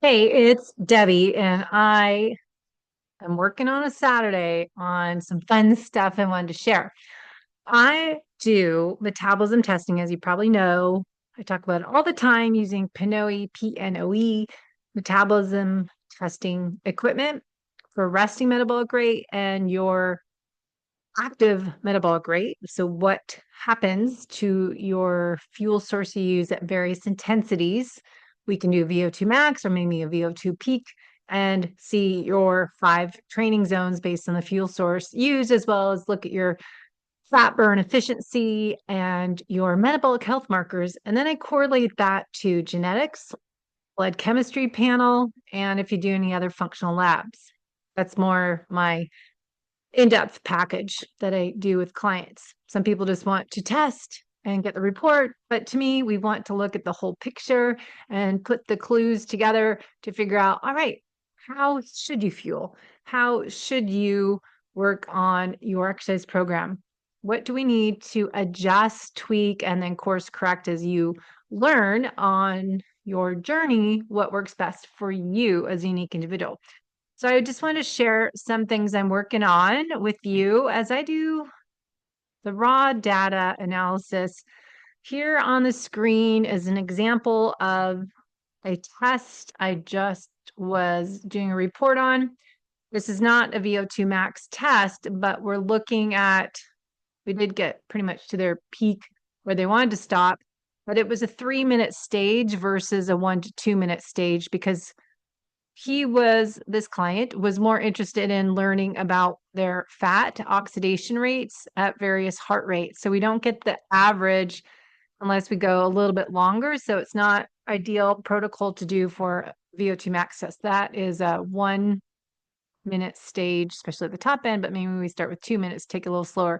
Hey, it's Debbie, and I am working on a Saturday on some fun stuff I wanted to share. I do metabolism testing, as you probably know. I talk about it all the time using PNOE, metabolism testing equipment for resting metabolic rate and your active metabolic rate. So, what happens to your fuel source you use at various intensities? We can do VO2 max or maybe a VO2 peak and see your 5 training zones based on the fuel source used, as well as look at your fat burn efficiency and your metabolic health markers. And then I correlate that to genetics, blood chemistry panel, and if you do any other functional labs. That's more my in-depth package that I do with clients. Some people just want to test and get the report, but to me, we want to look at the whole picture and put the clues together to figure out, all right, how should you fuel? How should you work on your exercise program? What do we need to adjust, tweak, and then course correct as you learn on your journey what works best for you as a unique individual? So I just want to share some things I'm working on with you as I do the raw data analysis. Here on the screen is an example of a test I just was doing a report on. This is not a VO2 max test, but we're looking at, we did get pretty much to their peak where they wanted to stop, but it was a 3-minute stage versus a 1 to 2 minute stage because this client was more interested in learning about their fat oxidation rates at various heart rates. So we don't get the average unless we go a little bit longer. So it's not ideal protocol to do for VO2 max test. That is a 1 minute stage, especially at the top end, but maybe we start with 2 minutes, take it a little slower.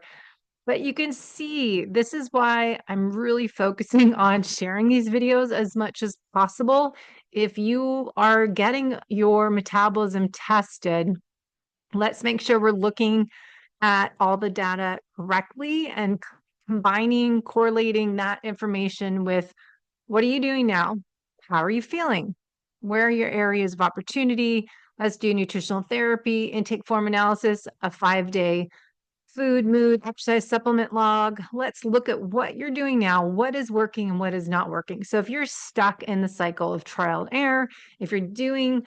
But you can see this is why I'm really focusing on sharing these videos as much as possible. If you are getting your metabolism tested, let's make sure we're looking at all the data correctly and combining, correlating that information with what are you doing now? How are you feeling? Where are your areas of opportunity? Let's do nutritional therapy, intake form analysis, a 5-day food, mood, exercise supplement log. Let's look at what you're doing now, what is working and what is not working. So if you're stuck in the cycle of trial and error, if you're doing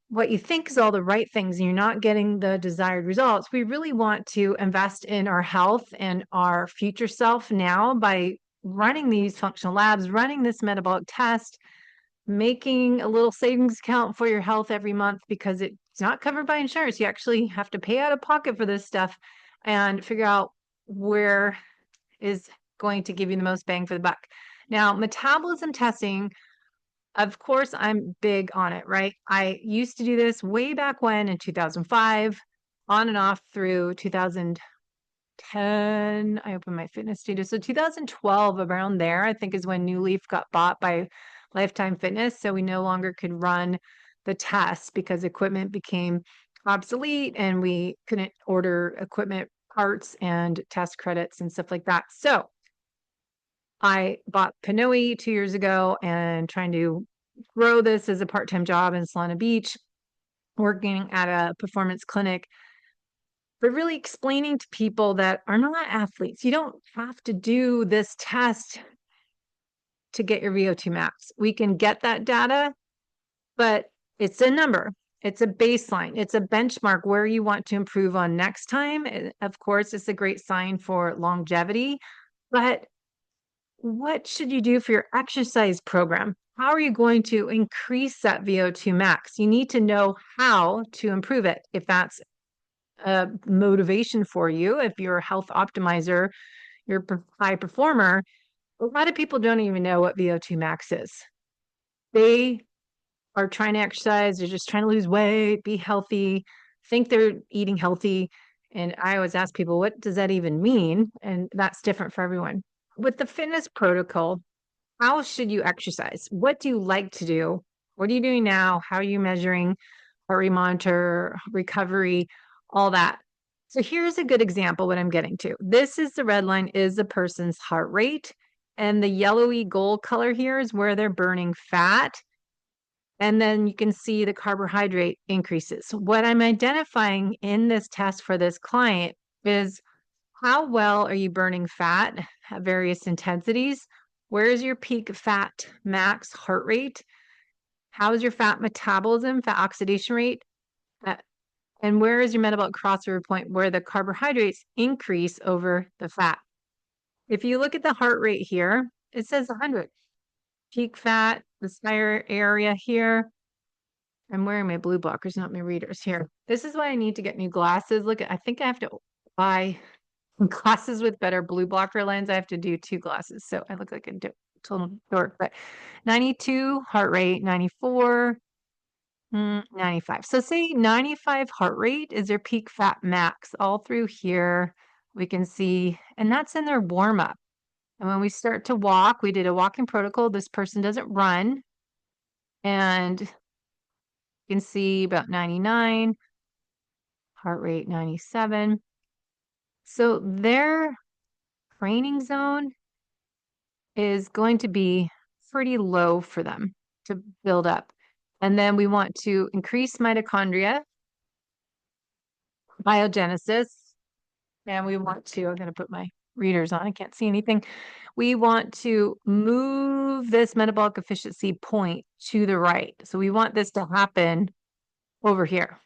what you think is all the right things and you're not getting the desired results, we really want to invest in our health and our future self now by running these functional labs, running this metabolic test, making a little savings account for your health every month because it's not covered by insurance. You actually have to pay out of pocket for this stuff and figure out where is going to give you the most bang for the buck. Now, metabolism testing, of course, I'm big on it, right? I used to do this way back when in 2005, on and off through 2010. I opened my fitness studio. So 2012, around there, I think is when New Leaf got bought by Lifetime Fitness. So we no longer could run the tests because equipment became obsolete and we couldn't order equipment parts and test credits and stuff like that. So I bought Pinoy 2 years ago and trying to grow this as a part-time job in Solana Beach, working at a performance clinic, but really explaining to people that are not athletes, you don't have to do this test to get your VO2 max. We can get that data, but it's a number. It's a baseline. It's a benchmark where you want to improve on next time. Of course, it's a great sign for longevity, but what should you do for your exercise program? How are you going to increase that VO2 max? You need to know how to improve it. If that's a motivation for you, if you're a health optimizer, you're a high performer, a lot of people don't even know what VO2 max is. They are trying to exercise, they're just trying to lose weight, be healthy, think they're eating healthy. And I always ask people, what does that even mean? And that's different for everyone. With the fitness protocol, how should you exercise? What do you like to do? What are you doing now? How are you measuring heart rate monitor, recovery, all that? So here's a good example what I'm getting to. This is the red line is the person's heart rate. And the yellowy gold color here is where they're burning fat. And then you can see the carbohydrate increases. What I'm identifying in this test for this client is how well are you burning fat at various intensities? Where is your peak fat max heart rate? How is your fat metabolism, fat oxidation rate? Uh, And where is your metabolic crossover point where the carbohydrates increase over the fat? If you look at the heart rate here, it says 100. Peak fat, this higher area here. I'm wearing my blue blockers, not my readers here. This is why I need to get new glasses. Look, I think I have to buy glasses with better blue blocker lens. I have to do 2 glasses. So I look like a total dork, but 92 heart rate, 94, 95. So say 95 heart rate is their peak fat max all through here. We can see, and that's in their warm up. And when we start to walk, we did a walking protocol. This person doesn't run. And you can see about 99, heart rate 97. So their training zone is going to be pretty low for them to build up. And then we want to increase mitochondria biogenesis. And we want to, I'm going to put my readers on, I can't see anything. We want to move this metabolic efficiency point to the right. So we want this to happen over here.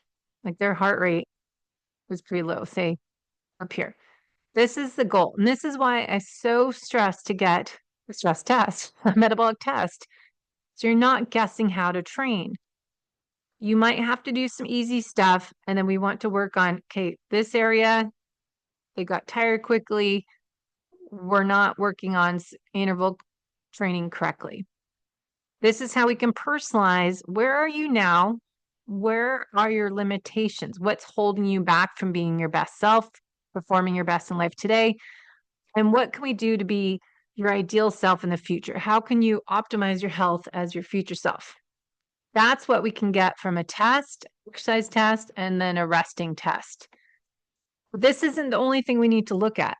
Like their heart rate was pretty low, say up here. This is the goal. And this is why I so stress to get a stress test, a metabolic test. So you're not guessing how to train. You might have to do some easy stuff. And then we want to work on, okay, this area, they got tired quickly. We're not working on interval training correctly. This is how we can personalize. Where are you now? Where are your limitations? What's holding you back from being your best self, performing your best in life today? And what can we do to be your ideal self in the future? How can you optimize your health as your future self? That's what we can get from a test, exercise test, and then a resting test. This isn't the only thing we need to look at.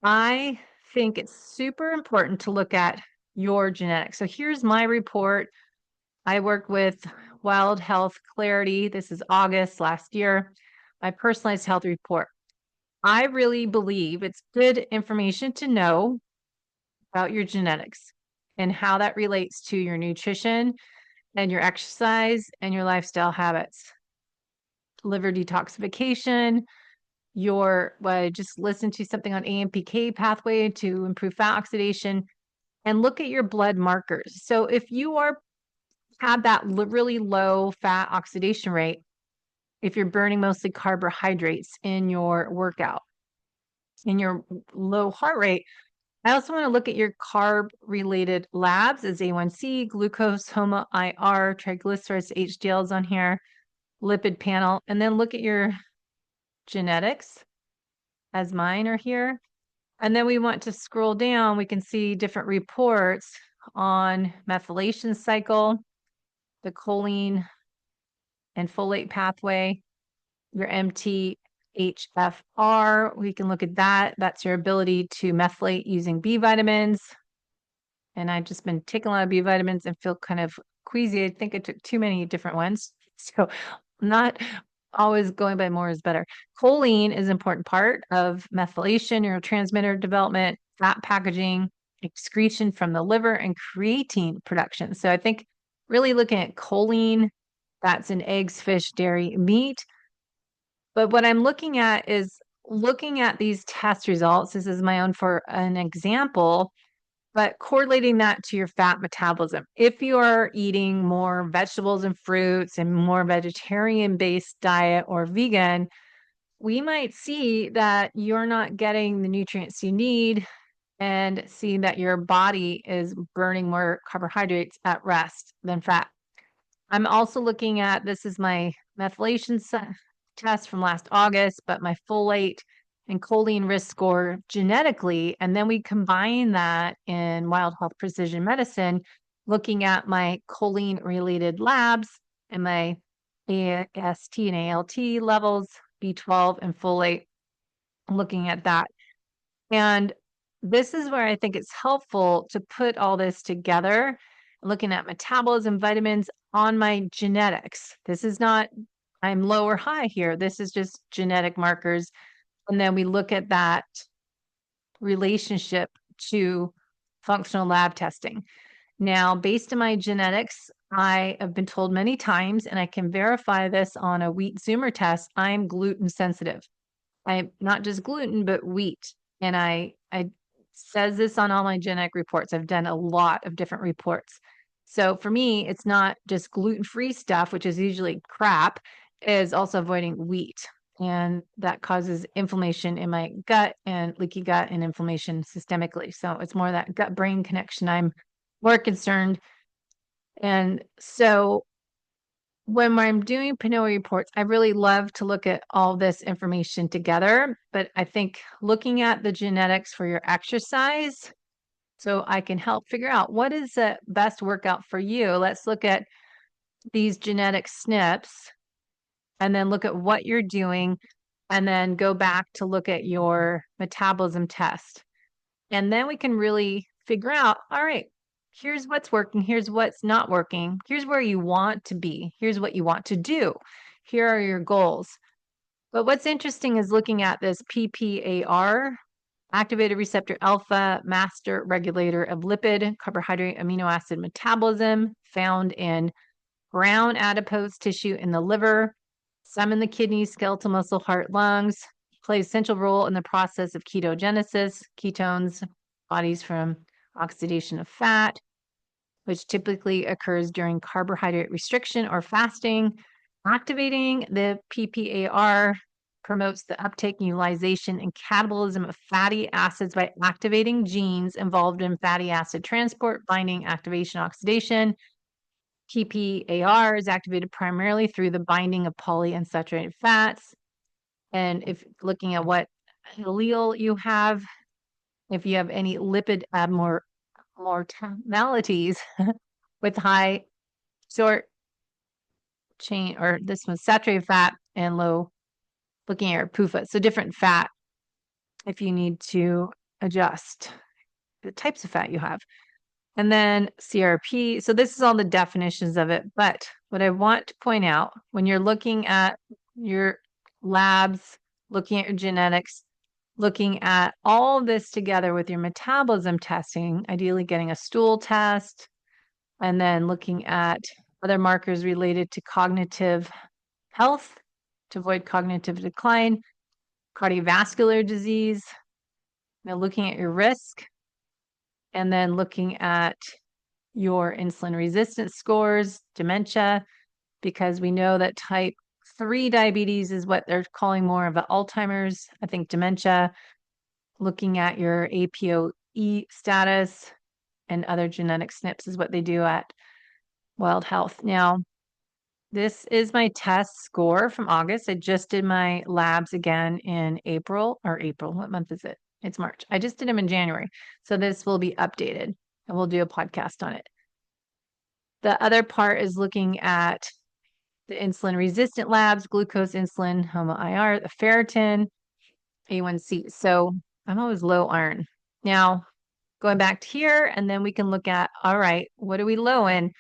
I think it's super important to look at your genetics. So here's my report. I work with Wild Health Clarity. This is August last year, my personalized health report. I really believe it's good information to know about your genetics and how that relates to your nutrition and your exercise and your lifestyle habits. Liver detoxification, I just listened to something on AMPK pathway to improve fat oxidation, and look at your blood markers. So if you have that really low fat oxidation rate, if you're burning mostly carbohydrates in your workout, in your low heart rate, I also want to look at your carb-related labs as A1C, glucose, HOMA-IR, triglycerides, HDLs on here, lipid panel, and then look at your genetics as mine are here. And then we want to scroll down. We can see different reports on methylation cycle, the choline and folate pathway, your MTHFR. We can look at that. That's your ability to methylate using B vitamins. And I've just been taking a lot of B vitamins and feel kind of queasy. I think I took too many different ones. So not always going by more is better. Choline is an important part of methylation, neurotransmitter development, fat packaging, excretion from the liver, and creatine production. So I think really looking at choline, that's in eggs, fish, dairy, meat. But what I'm looking at is looking at these test results. This is my own for an example, but correlating that to your fat metabolism. If you are eating more vegetables and fruits and more vegetarian-based diet or vegan, we might see that you're not getting the nutrients you need and see that your body is burning more carbohydrates at rest than fat. I'm also looking at, this is my methylation test from last August, but my folate and choline risk score genetically. And then we combine that in Wild Health Precision Medicine, looking at my choline related labs and my AST and ALT levels, B12 and folate, looking at that. And this is where I think it's helpful to put all this together looking at metabolism, vitamins on my genetics. This is not, I'm low or high here. This is just genetic markers. And then we look at that relationship to functional lab testing. Now, based on my genetics, I have been told many times, and I can verify this on a wheat Zoomer test, I'm gluten sensitive. I'm not just gluten, but wheat. And I says this on all my genetic reports. I've done a lot of different reports. So for me, it's not just gluten-free stuff, which is usually crap, is also avoiding wheat. And that causes inflammation in my gut and leaky gut and inflammation systemically. So it's more that gut-brain connection I'm more concerned. And so when I'm doing PNOE reports, I really love to look at all this information together, but I think looking at the genetics for your exercise, so I can help figure out what is the best workout for you. Let's look at these genetic SNPs and then look at what you're doing and then go back to look at your metabolism test. And then we can really figure out, all right, here's what's working, here's what's not working, here's where you want to be, here's what you want to do, here are your goals. But what's interesting is looking at this PPAR, activated receptor alpha, master regulator of lipid, carbohydrate, amino acid metabolism, found in brown adipose tissue in the liver, some in the kidneys, skeletal muscle, heart, lungs, plays essential role in the process of ketogenesis, ketones, bodies from oxidation of fat, which typically occurs during carbohydrate restriction or fasting. Activating the PPAR promotes the uptake, utilization, and catabolism of fatty acids by activating genes involved in fatty acid transport, binding, activation, oxidation. PPAR is activated primarily through the binding of polyunsaturated fats. And if looking at what allele you have, if you have any lipid abnormalities with high short chain, or this one's saturated fat and low, looking at your PUFA. So different fat if you need to adjust the types of fat you have. And then CRP. So this is all the definitions of it. But what I want to point out when you're looking at your labs, looking at your genetics, looking at all this together with your metabolism testing, ideally getting a stool test, and then looking at other markers related to cognitive health to avoid cognitive decline, cardiovascular disease, looking at your risk, and then looking at your insulin resistance scores, dementia, because we know that type 3 diabetes is what they're calling more of an Alzheimer's. I think dementia, looking at your ApoE status and other genetic SNPs is what they do at Wild Health. Now, this is my test score from August. I just did my labs again in April. What month is it? It's March. I just did them in January. So this will be updated and we'll do a podcast on it. The other part is looking at the insulin resistant labs, glucose, insulin, HOMA-IR, the ferritin, A1C. So I'm always low iron. Now, going back to here, and then we can look at, all right, what are we low in?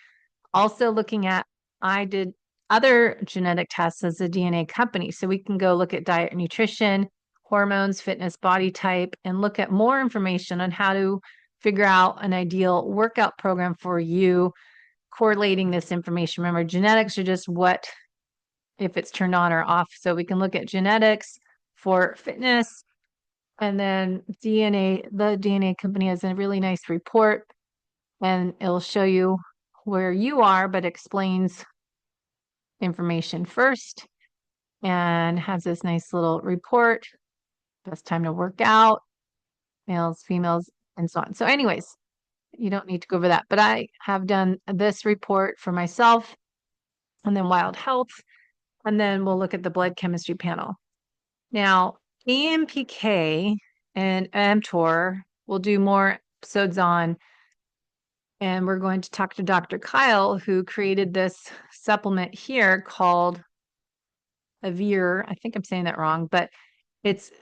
Also looking at, I did other genetic tests as a DNA company. So we can go look at diet and nutrition, hormones, fitness, body type, and look at more information on how to figure out an ideal workout program for you, correlating this information. Remember, genetics are just what, if it's turned on or off. So we can look at genetics for fitness, and then DNA, the DNA company has a really nice report and it'll show you where you are, but explains information first and has this nice little report, best time to work out, males, females, and so on. So anyways, you don't need to go over that, but I have done this report for myself and then Wild Health, and then we'll look at the blood chemistry panel. Now, AMPK and mTOR we'll do more episodes on, and we're going to talk to Dr. Kyle, who created this supplement here called Avir. I think I'm saying that wrong, but it's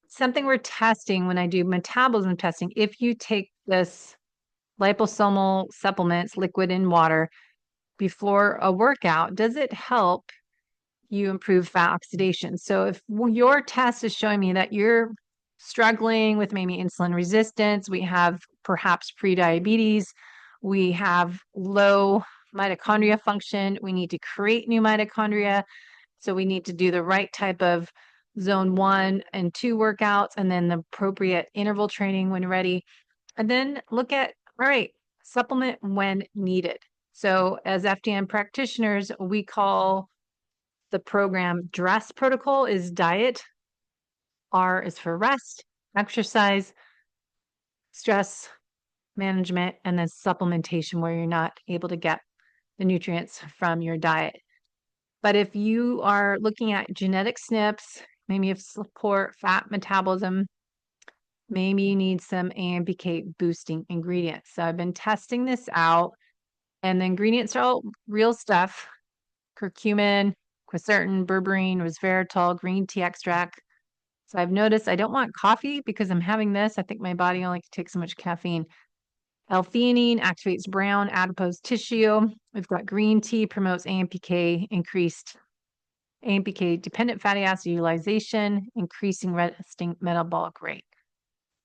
something we're testing when I do metabolism testing. If you take this liposomal supplements, liquid and water, before a workout, does it help you improve fat oxidation? So if your test is showing me that you're struggling with maybe insulin resistance, we have perhaps prediabetes, we have low mitochondria function, we need to create new mitochondria, so we need to do the right type of zone 1 and 2 workouts, and then the appropriate interval training when ready. And then look at, all right, supplement when needed. So as FDN practitioners, we call the program DRESS protocol is diet. R is for rest, exercise, stress management, and then supplementation where you're not able to get the nutrients from your diet. But if you are looking at genetic SNPs, maybe you support fat metabolism, maybe you need some AMPK boosting ingredients. So I've been testing this out, and the ingredients are all real stuff: curcumin, quercetin, berberine, resveratrol, green tea extract. So I've noticed I don't want coffee because I'm having this. I think my body only takes so much caffeine. L-theanine activates brown adipose tissue. We've got green tea, promotes AMPK, increased AMPK-dependent fatty acid utilization, increasing resting metabolic rate.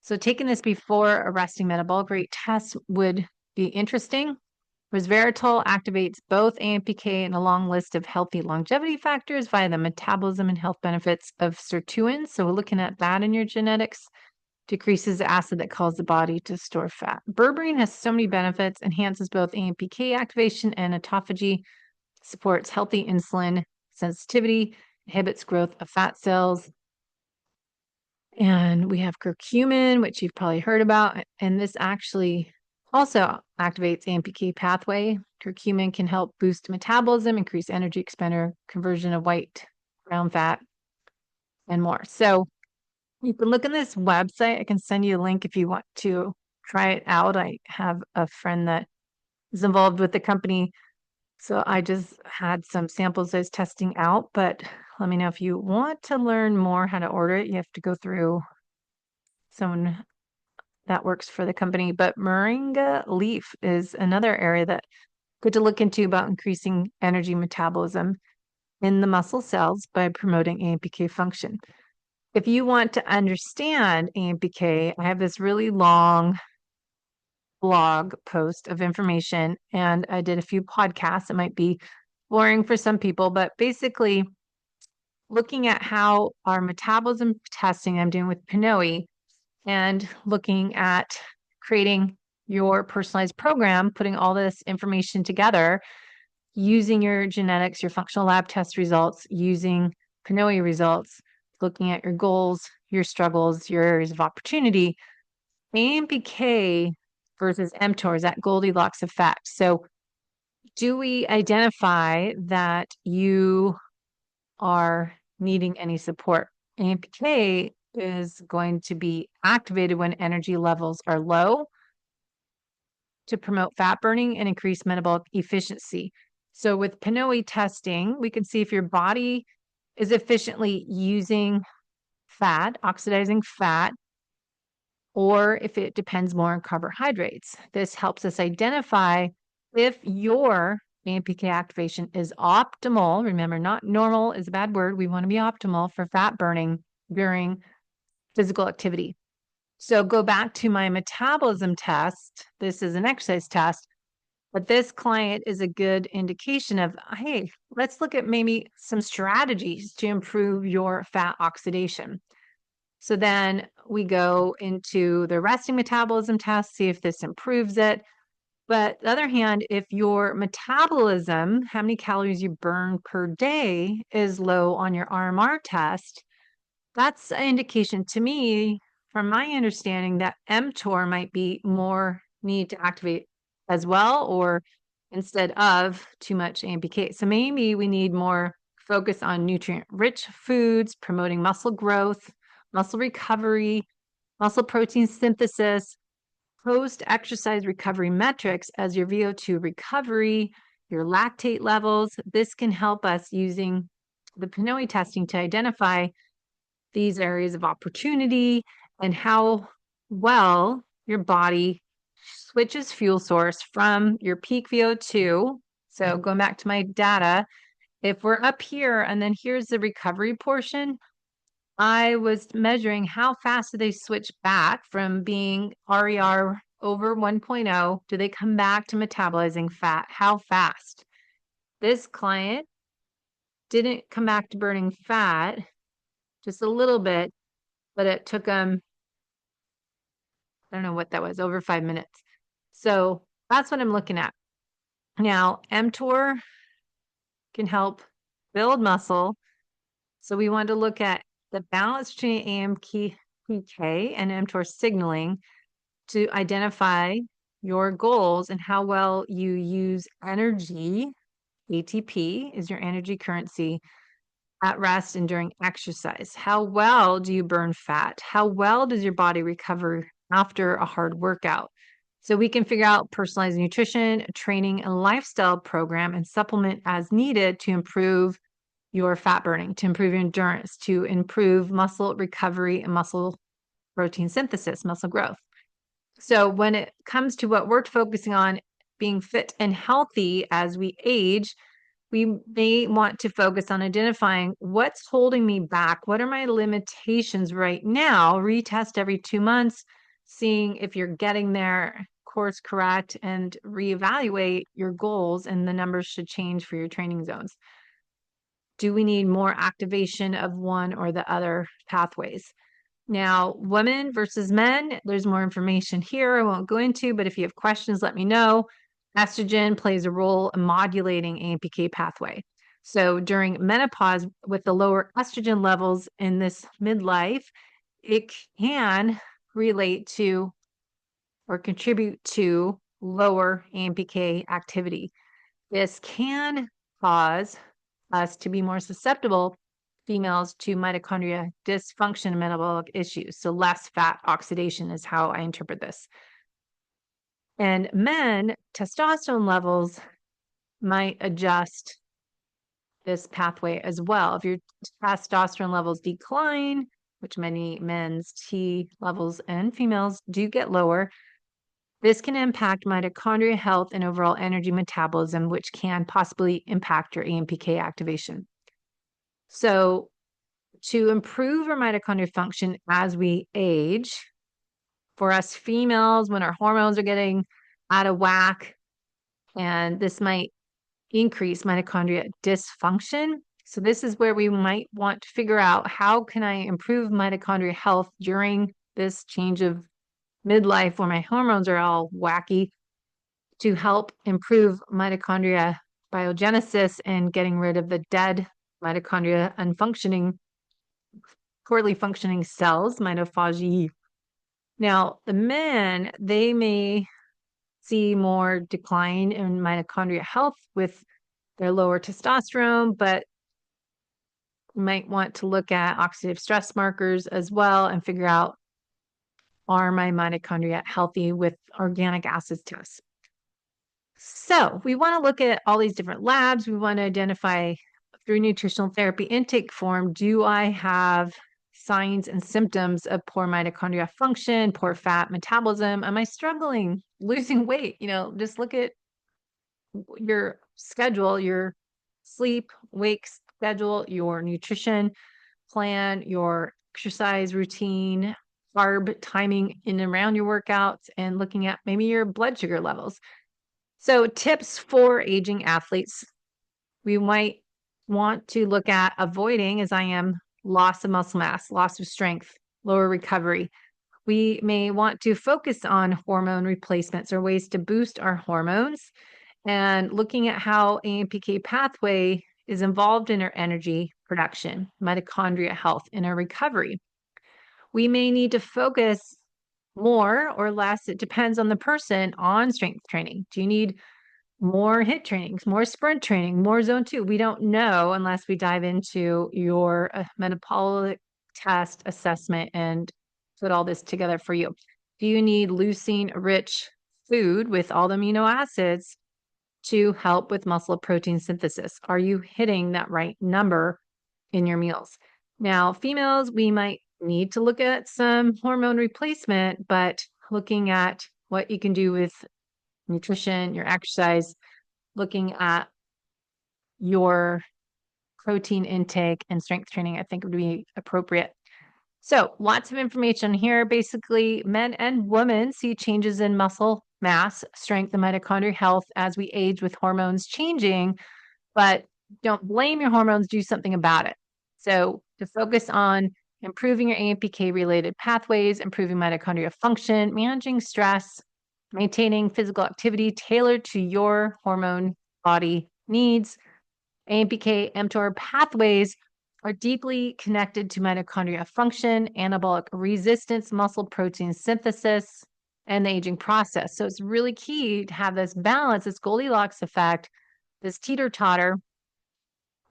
So taking this before a resting metabolic rate test would be interesting. Resveratrol activates both AMPK and a long list of healthy longevity factors via the metabolism and health benefits of sirtuins. So we're looking at that in your genetics. Decreases the acid that causes the body to store fat. Berberine has so many benefits, enhances both AMPK activation and autophagy, supports healthy insulin sensitivity, inhibits growth of fat cells. And we have curcumin, which you've probably heard about, and this actually also activates AMPK pathway. Curcumin can help boost metabolism, increase energy expenditure, conversion of white brown fat, and more. So you can look in this website. I can send you a link if you want to try it out. I have a friend that is involved with the company, so I just had some samples I was testing out, but let me know if you want to learn more how to order it. You have to go through someone that works for the company. But moringa leaf is another area that good to look into about increasing energy metabolism in the muscle cells by promoting AMPK function. If you want to understand AMPK, I have this really long blog post of information, and I did a few podcasts. It might be boring for some people, but basically looking at how our metabolism testing I'm doing with Pinoe and looking at creating your personalized program, putting all this information together, using your genetics, your functional lab test results, using Pinoe results, looking at your goals, your struggles, your areas of opportunity. AMPK versus mTOR is that Goldilocks effect. So do we identify that you are needing any support? AMPK is going to be activated when energy levels are low to promote fat burning and increase metabolic efficiency. So with Pinoe testing, we can see if your body is efficiently using fat, oxidizing fat, or if it depends more on carbohydrates. This helps us identify if your AMPK activation is optimal. Remember, not normal is a bad word. We want to be optimal for fat burning during physical activity. So go back to my metabolism test. This is an exercise test, but this client is a good indication of, hey, let's look at maybe some strategies to improve your fat oxidation. So then we go into the resting metabolism test, see if this improves it. But the other hand, if your metabolism, how many calories you burn per day, is low on your RMR test, that's an indication to me, from my understanding, that mTOR might be more need to activate as well, or instead of too much AMPK. So maybe we need more focus on nutrient-rich foods, promoting muscle growth, muscle recovery, muscle protein synthesis, post-exercise recovery metrics as your VO2 recovery, your lactate levels. This can help us using the Pinoe testing to identify these areas of opportunity and how well your body switches fuel source from your peak VO2. So going back to my data, if we're up here and then here's the recovery portion, I was measuring how fast do they switch back from being RER over 1.0. Do they come back to metabolizing fat? How fast? This client didn't come back to burning fat, just a little bit, but it took them, I don't know what that was, over 5 minutes. So that's what I'm looking at. Now, mTOR can help build muscle. So we want to look at the balance between AMPK and mTOR signaling to identify your goals and how well you use energy. ATP is your energy currency at rest and during exercise. How well do you burn fat? How well does your body recover after a hard workout? So we can figure out personalized nutrition, training, and lifestyle program and supplement as needed to improve your fat burning, to improve your endurance, to improve muscle recovery and muscle protein synthesis, muscle growth. So when it comes to what we're focusing on, being fit and healthy as we age, we may want to focus on identifying what's holding me back. What are my limitations right now? Retest every 2 months, seeing if you're getting there, course correct, and reevaluate your goals, and the numbers should change for your training zones. Do we need more activation of one or the other pathways? Now, women versus men, there's more information here I won't go into, but if you have questions, let me know. Estrogen plays a role in modulating AMPK pathway. So during menopause, with the lower estrogen levels in this midlife, it can relate to or contribute to lower AMPK activity. This can cause us to be more susceptible, females, to mitochondria dysfunction and metabolic issues. So less fat oxidation is how I interpret this. And men, testosterone levels might adjust this pathway as well. If your testosterone levels decline, which many men's T levels and females do get lower, this can impact mitochondria health and overall energy metabolism, which can possibly impact your AMPK activation. So to improve our mitochondrial function as we age, for us females, when our hormones are getting out of whack, and this might increase mitochondria dysfunction. So this is where we might want to figure out, how can I improve mitochondria health during this change of midlife where my hormones are all wacky, to help improve mitochondria biogenesis and getting rid of the dead mitochondria and poorly functioning cells, mitophagy. Now, the men, they may see more decline in mitochondria health with their lower testosterone, but might want to look at oxidative stress markers as well and figure out, are my mitochondria healthy with organic acids tests? So we want to look at all these different labs. We want to identify through nutritional therapy intake form, do I have signs and symptoms of poor mitochondria function, poor fat metabolism? Am I struggling losing weight? Just look at your schedule, your sleep, wake schedule, your nutrition plan, your exercise routine, carb timing in and around your workouts, and looking at maybe your blood sugar levels. So tips for aging athletes. We might want to look at avoiding, as I am, loss of muscle mass, loss of strength, lower recovery. We may want to focus on hormone replacements or ways to boost our hormones, and looking at how AMPK pathway is involved in our energy production, mitochondria health, and our recovery. We may need to focus more or less, it depends on the person, on strength training. Do you need more HIIT trainings, more sprint training, more zone 2? We don't know unless we dive into your metabolic test assessment and put all this together for you. Do you need leucine rich food with all the amino acids to help with muscle protein synthesis? Are you hitting that right number in your meals? Now, females, we might need to look at some hormone replacement, but looking at what you can do with nutrition, your exercise, looking at your protein intake and strength training, I think would be appropriate. So lots of information here. Basically, men and women see changes in muscle mass, strength, and mitochondrial health as we age with hormones changing, but don't blame your hormones, do something about it. So to focus on improving your AMPK related pathways, improving mitochondrial function, managing stress, maintaining physical activity tailored to your hormone body needs. AMPK mTOR pathways are deeply connected to mitochondria function, anabolic resistance, muscle protein synthesis, and the aging process. So it's really key to have this balance, this Goldilocks effect, this teeter-totter,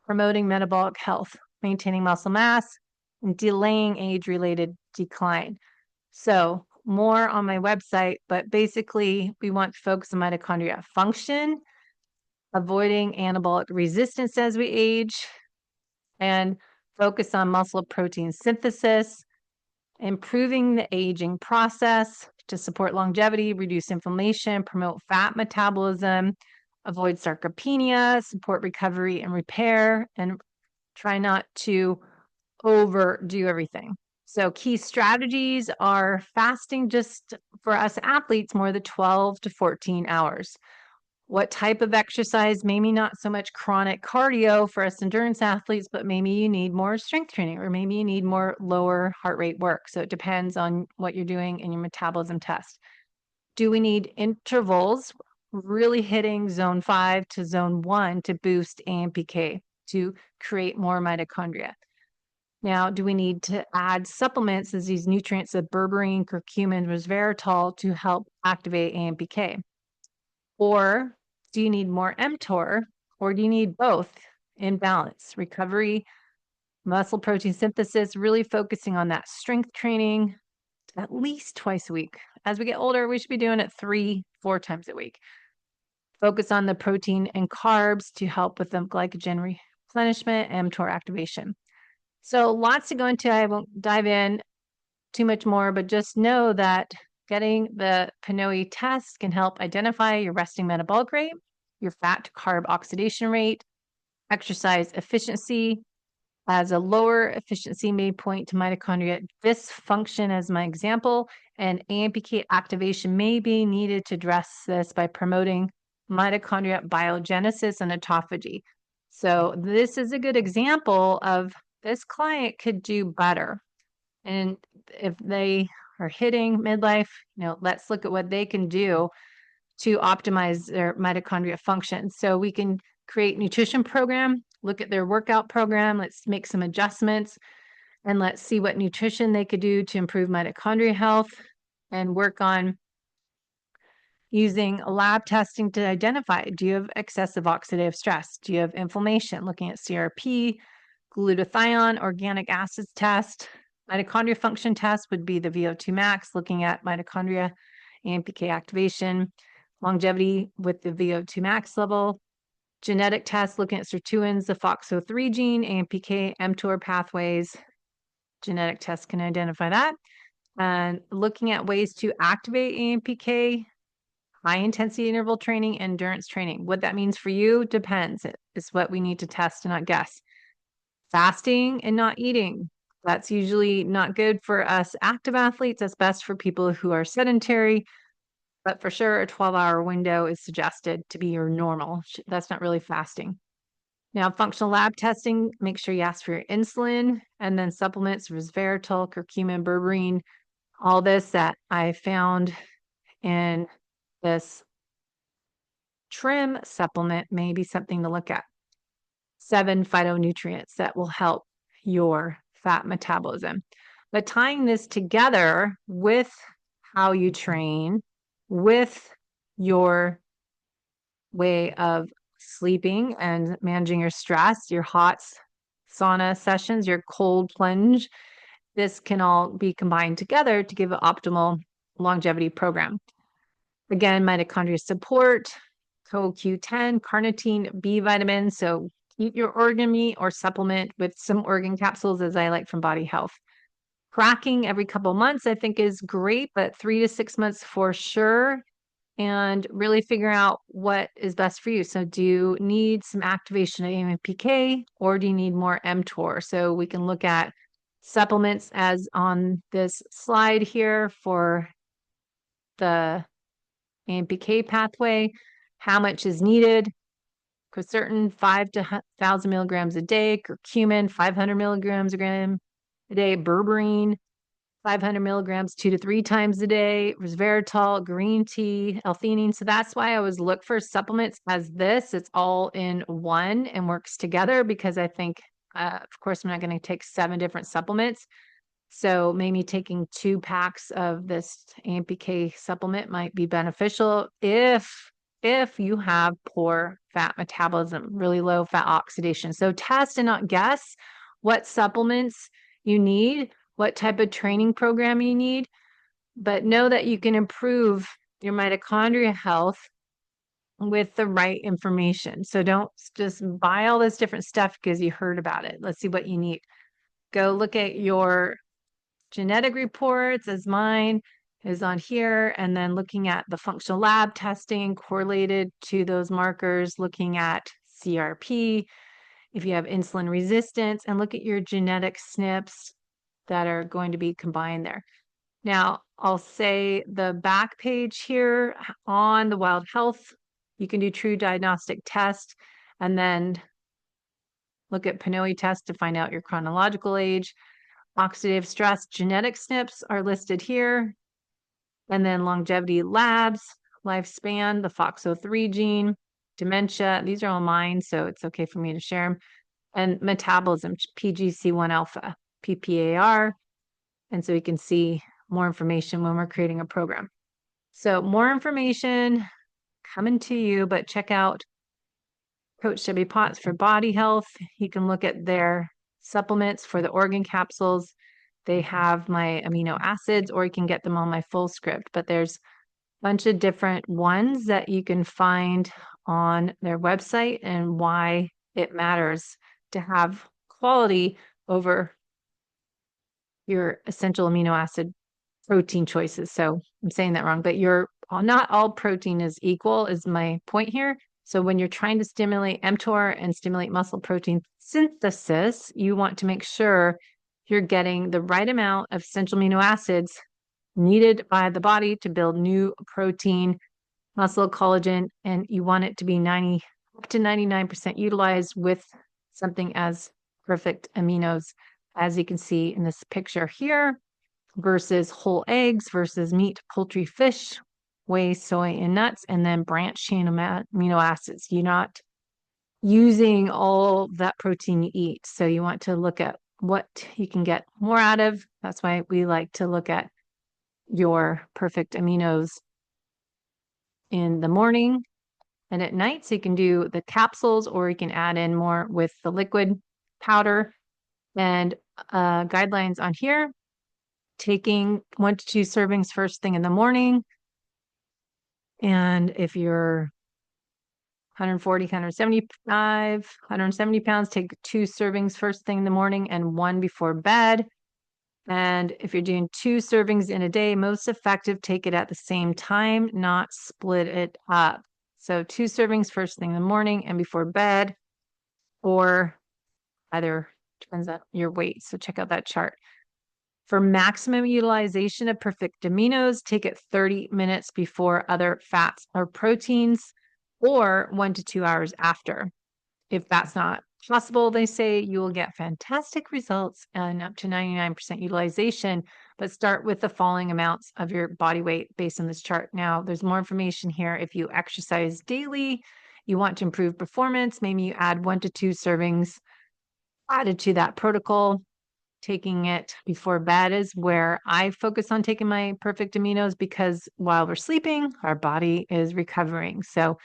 promoting metabolic health, maintaining muscle mass, and delaying age-related decline. So more on my website, but basically we want to focus on mitochondria function, avoiding anabolic resistance as we age, and focus on muscle protein synthesis, improving the aging process to support longevity, reduce inflammation, promote fat metabolism, avoid sarcopenia, support recovery and repair, and try not to overdo everything. So key strategies are fasting just for us athletes more than 12 to 14 hours. What type of exercise? Maybe not so much chronic cardio for us endurance athletes, but maybe you need more strength training, or maybe you need more lower heart rate work. So it depends on what you're doing in your metabolism test. Do we need intervals, really hitting zone 5 to zone 1 to boost AMPK, to create more mitochondria? Now, do we need to add supplements as these nutrients of berberine, curcumin, resveratrol to help activate AMPK? Or do you need more mTOR, or do you need both in balance? Recovery, muscle protein synthesis, really focusing on that strength training at least twice a week. As we get older, we should be doing it 3-4 times a week. Focus on the protein and carbs to help with the glycogen replenishment and mTOR activation. So lots to go into. I won't dive in too much more, but just know that getting the PNOE test can help identify your resting metabolic rate, your fat to carb oxidation rate, exercise efficiency. As a lower efficiency may point to mitochondria dysfunction as my example, and AMPK activation may be needed to address this by promoting mitochondria biogenesis and autophagy. So this is a good example of this client could do better. And if they are hitting midlife, let's look at what they can do to optimize their mitochondria function. So we can create nutrition program, look at their workout program, let's make some adjustments, and let's see what nutrition they could do to improve mitochondria health, and work on using lab testing to identify, do you have excessive oxidative stress? Do you have inflammation? Looking at CRP, glutathione, organic acids test. Mitochondria function test would be the VO2 max, looking at mitochondria, AMPK activation, longevity with the VO2 max level. Genetic test, looking at sirtuins, the FOXO3 gene, AMPK, mTOR pathways. Genetic test can identify that. And looking at ways to activate AMPK, high intensity interval training, endurance training. What that means for you depends. It's what we need to test and not guess. Fasting and not eating. That's usually not good for us active athletes. That's best for people who are sedentary, but for sure a 12-hour window is suggested to be your normal. That's not really fasting. Now, functional lab testing, make sure you ask for your insulin, and then supplements, resveratrol, curcumin, berberine, all this that I found in this trim supplement may be something to look at. 7 phytonutrients that will help your fat metabolism. But tying this together with how you train, with your way of sleeping and managing your stress, your hot sauna sessions, your cold plunge, this can all be combined together to give an optimal longevity program. Again, mitochondria support, CoQ10, carnitine, B vitamins. So eat your organ meat or supplement with some organ capsules, as I like from Body Health. Tracking every couple months, I think, is great, but 3 to 6 months for sure. And really figure out what is best for you. So do you need some activation of AMPK or do you need more mTOR? So we can look at supplements as on this slide here for the AMPK pathway, how much is needed. Quercetin, 5 to 1,000 milligrams a day. Curcumin, 500 milligrams a day. Berberine, 500 milligrams 2 to 3 times a day, resveratrol, green tea, L-theanine. So that's why I always look for supplements as this. It's all in one and works together because I think, of course, I'm not going to take 7 different supplements. So maybe taking 2 packs of this AMPK supplement might be beneficial if you have poor fat metabolism, really low fat oxidation. So test and not guess what supplements you need, what type of training program you need, but know that you can improve your mitochondria health with the right information. So don't just buy all this different stuff because you heard about it. Let's see what you need. Go look at your genetic reports, as mine is on here, and then looking at the functional lab testing correlated to those markers, looking at CRP, if you have insulin resistance, and look at your genetic SNPs that are going to be combined there. Now, I'll say the back page here on the Wild Health, you can do true diagnostic test and then look at PNOE test to find out your chronological age. Oxidative stress genetic SNPs are listed here. And then longevity labs, lifespan, the FOXO3 gene, dementia. These are all mine, so it's okay for me to share them. And metabolism, PGC1 alpha, PPAR. And so you can see more information when we're creating a program. So more information coming to you, but check out Coach Debbie Potts for body health. You can look at their supplements for the organ capsules. They have my amino acids, or you can get them on my full script, but there's a bunch of different ones that you can find on their website and why it matters to have quality over your essential amino acid protein choices. So I'm saying that wrong, but not all protein is equal is my point here. So when you're trying to stimulate mTOR and stimulate muscle protein synthesis, you want to make sure you're getting the right amount of essential amino acids needed by the body to build new protein, muscle, collagen, and you want it to be 90 up to 99% utilized with something as perfect aminos, as you can see in this picture here, versus whole eggs versus meat, poultry, fish, whey, soy, and nuts, and then branched chain amino acids. You're not using all that protein you eat. So you want to look at what you can get more out of. That's why we like to look at your perfect aminos in the morning and at night. So you can do the capsules or you can add in more with the liquid powder. And guidelines on here, taking 1 to 2 servings first thing in the morning. And if you're 140, 175, 170 pounds, take 2 servings first thing in the morning and 1 before bed. And if you're doing 2 servings in a day, most effective, take it at the same time, not split it up. So 2 servings first thing in the morning and before bed, or either depends on your weight. So check out that chart. For maximum utilization of perfect aminos, take it 30 minutes before other fats or proteins, or 1 to 2 hours after. If that's not possible, they say you will get fantastic results and up to 99% utilization, but start with the following amounts of your body weight based on this chart. Now, there's more information here. If you exercise daily, you want to improve performance, maybe you add 1 to 2 servings added to that protocol. Taking it before bed is where I focus on taking my perfect aminos, because while we're sleeping, our body is recovering. So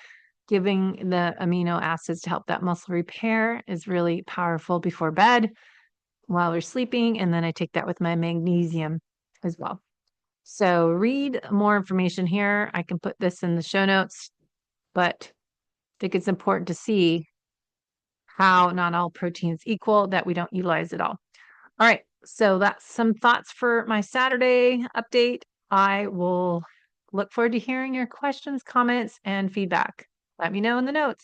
giving the amino acids to help that muscle repair is really powerful before bed while we're sleeping. And then I take that with my magnesium as well. So read more information here. I can put this in the show notes, but I think it's important to see how not all proteins equal, that we don't utilize it all. All right. So that's some thoughts for my Saturday update. I will look forward to hearing your questions, comments, and feedback. Let me know in the notes.